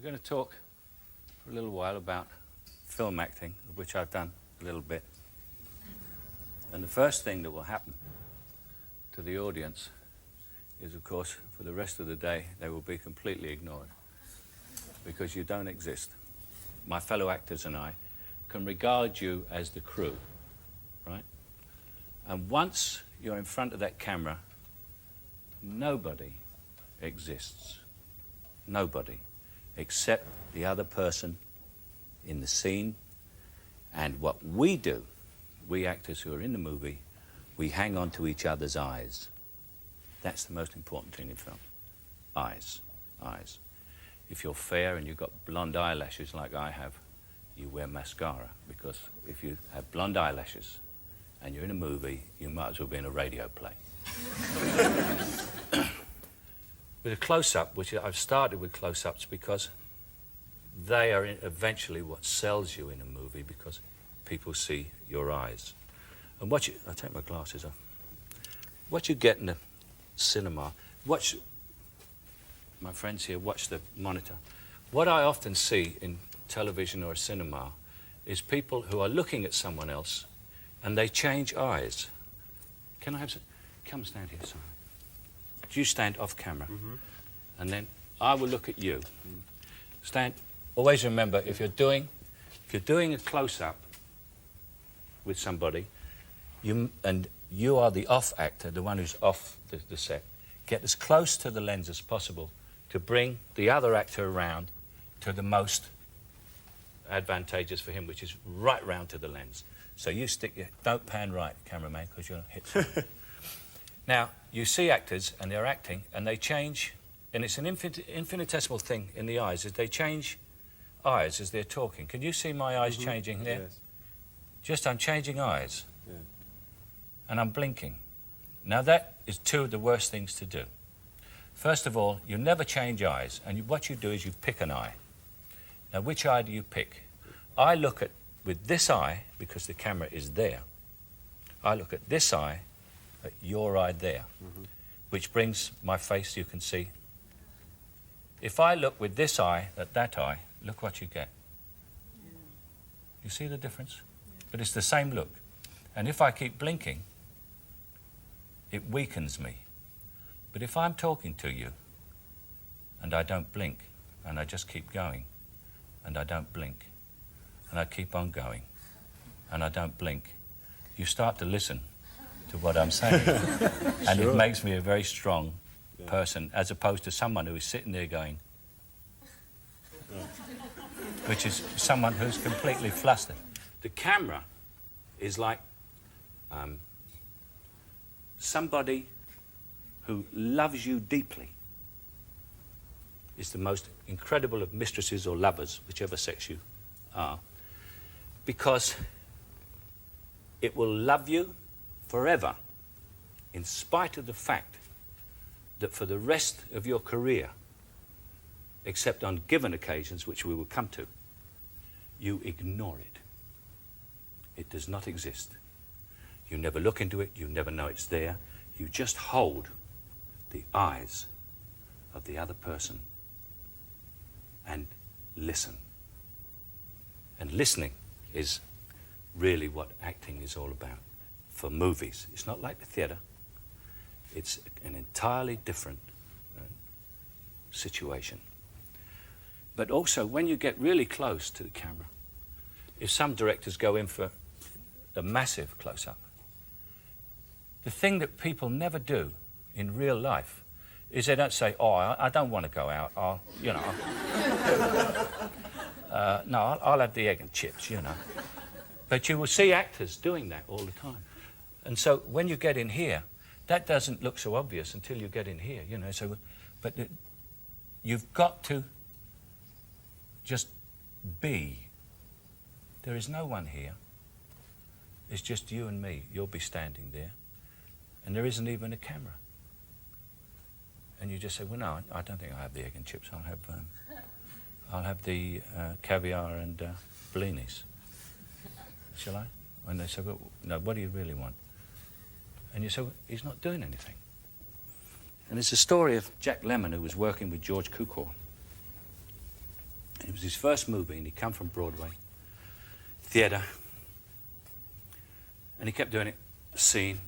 We're going to talk for a little while about film acting, of which I've done a little bit. And the first thing that will happen to the audience is, of course, for the rest of the day, they will be completely ignored because you don't exist. My fellow actors and I can regard you as the crew, right? And once you're in front of that camera, nobody exists. Nobody, except the other person in the scene. And what we do, we actors who are in the movie, we hang on to each other's eyes. That's the most important thing in film. Eyes, eyes. If you're fair and you've got blonde eyelashes like I have, you wear mascara, because if you have blonde eyelashes and you're in a movie, you might as well be in a radio play. With a close-up, which I've started with close-ups because they are eventually what sells you in a movie, because people see your eyes. And I'll take my glasses off. What you get in the cinema, my friends here watch the monitor. What I often see in television or a cinema is people who are looking at someone else and they change eyes. Can I have some? Come stand here, Simon. You stand off camera, and then I will look at you. Stand. Always remember, if you're doing a close-up with somebody, you are the off actor, the one who's off the set. Get as close to the lens as possible to bring the other actor around to the most advantageous for him, which is right round to the lens. So you don't pan right, cameraman, because you'll hit someone. Now, you see actors, and they're acting, and they change, and it's an infinitesimal thing in the eyes, is they change eyes as they're talking. Can you see my eyes changing there? Yes. I'm changing eyes. Yeah. And I'm blinking. Now, that is two of the worst things to do. First of all, you never change eyes, and what you do is you pick an eye. Now, which eye do you pick? I look at, with this eye, because the camera is there, I look at this eye, at your eye there, which brings my face, you can see. If I look with this eye at that eye, look what you get. You see the difference? But it's the same look. And if I keep blinking, it weakens me. But if I'm talking to you, and I don't blink, and I just keep going, and I don't blink, and I keep on going, and I don't blink, you start to listen to what I'm saying. And it makes me a very strong person, as opposed to someone who is sitting there going, which is someone who's completely flustered. The camera is like somebody who loves you deeply. It's the most incredible of mistresses or lovers, whichever sex you are, because it will love you forever, in spite of the fact that for the rest of your career, except on given occasions, which we will come to, you ignore it. It does not exist. You never look into it, you never know it's there. You just hold the eyes of the other person and listen. And listening is really what acting is all about for movies. It's not like the theatre. It's an entirely different situation. But also, when you get really close to the camera, if some directors go in for a massive close-up, the thing that people never do in real life is they don't say, oh, I don't want to go out, I'll have the egg and chips, But you will see actors doing that all the time. And so when you get in here, that doesn't look so obvious until you get in here, but you've got to just be. There is no one here. It's just you and me. You'll be standing there. And there isn't even a camera. And you just say, well, no, I don't think I'll have the egg and chips. I'll have the caviar and bellinis. Shall I? And they say, well, no, what do you really want? And you say, well, he's not doing anything. And it's a story of Jack Lemmon, who was working with George Cukor. It was his first movie, and he come from Broadway theatre, and he kept doing it, scene,